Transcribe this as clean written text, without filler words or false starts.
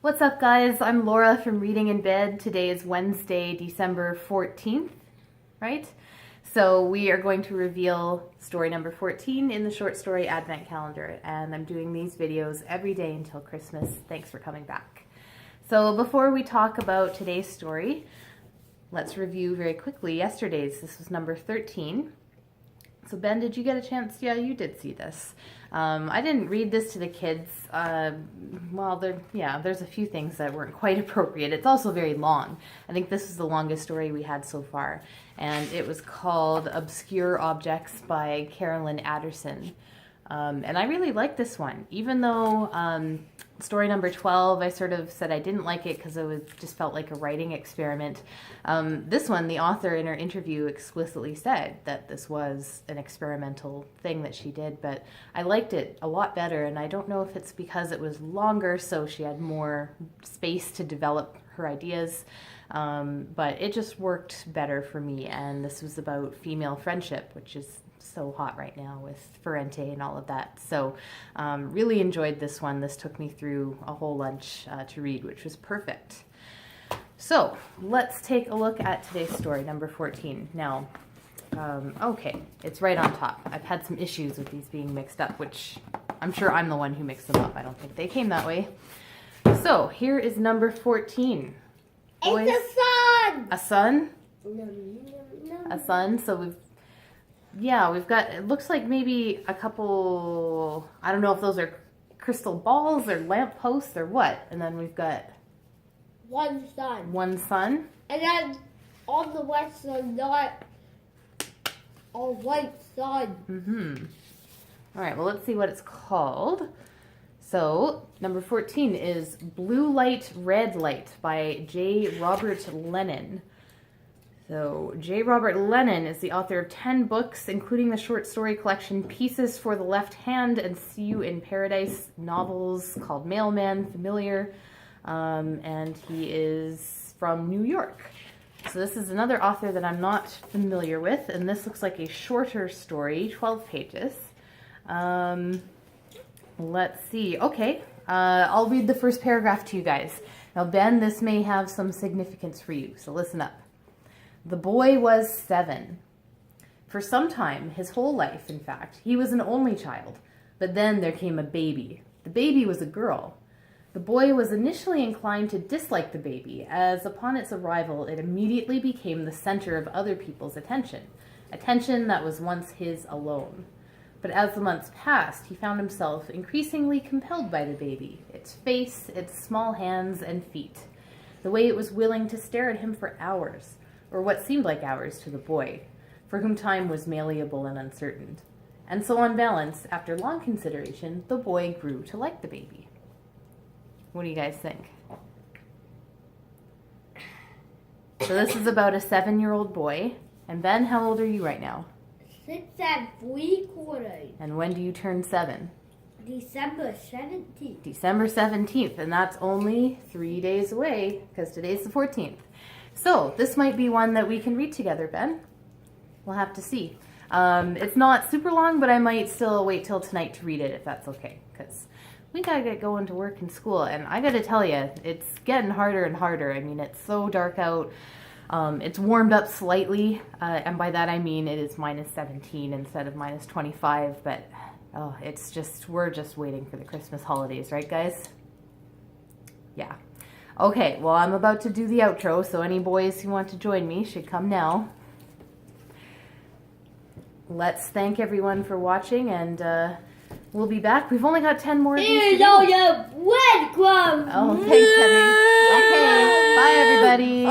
What's up, guys? I'm Laura from Reading in Bed. Today is Wednesday, December 14th, right? So we are going to reveal story number 14 in the short story advent calendar, and I'm doing these videos every day until Christmas. Thanks for coming back. So before we talk about today's story, let's review very quickly yesterday's. This was number 13. So Ben, did you get a chance? Yeah, you did see this. I didn't read this to the kids. There's a few things that weren't quite appropriate. It's also very long. I think this is the longest story we had so far. And it was called Obscure Objects by Carolyn Adderson. And I really like this one, even though story number 12, I sort of said I didn't like it because just felt like a writing experiment. This one, the author in her interview explicitly said that this was an experimental thing that she did, but I liked it a lot better, and I don't know if it's because it was longer, so she had more space to develop her ideas, but it just worked better for me, and this was about female friendship, which is so hot right now with Ferrante and all of that. So really enjoyed this one. This took me through a whole lunch to read, which was perfect. So let's take a look at today's story, number 14. Now, okay, it's right on top. I've had some issues with these being mixed up, which I'm sure I'm the one who mixed them up. I don't think they came that way. So here is number 14. Boys, it's a sun! A sun? No. A sun. So we've got, it looks like maybe a couple, I don't know if those are crystal balls or lamp posts or what. And then we've got one sun. one sun. And then on the west side, not a white sun. Mm-hmm. All right, well, let's see what it's called. So number 14 is Blue Light, Red Light by J. Robert Lennon. So, J. Robert Lennon is the author of 10 books, including the short story collection Pieces for the Left Hand and See You in Paradise, novels called Mailman, Familiar, and he is from New York. So this is another author that I'm not familiar with, and this looks like a shorter story, 12 pages. Let's see. Okay, I'll read the first paragraph to you guys. Now, Ben, this may have some significance for you, so listen up. The boy was 7. For some time, his whole life, in fact, he was an only child. But then there came a baby. The baby was a girl. The boy was initially inclined to dislike the baby, as upon its arrival it immediately became the center of other people's attention that was once his alone. But as the months passed, he found himself increasingly compelled by the baby, its face, its small hands and feet, the way it was willing to stare at him for hours, or what seemed like hours to the boy, for whom time was malleable and uncertain. And so on balance, after long consideration, the boy grew to like the baby. What do you guys think? So this is about a 7-year-old boy. And Ben, how old are you right now? 6 3/4. And when do you turn 7? December 17th. December 17th, and that's only 3 days away, because today's the 14th. So, this might be one that we can read together, Ben. We'll have to see. It's not super long, but I might still wait till tonight to read it, if that's okay, because we gotta get going to work and school, and I gotta tell you, it's getting harder and harder. I mean, it's so dark out. It's warmed up slightly, and by that I mean it is minus 17 instead of minus 25, but we're just waiting for the Christmas holidays, right, guys? Yeah. Okay, well, I'm about to do the outro, so any boys who want to join me should come now. Let's thank everyone for watching, and we'll be back. We've only got 10 more of these to Here's do. all your breadcrumbs. Oh, thanks, Henry. Okay, bye, everybody.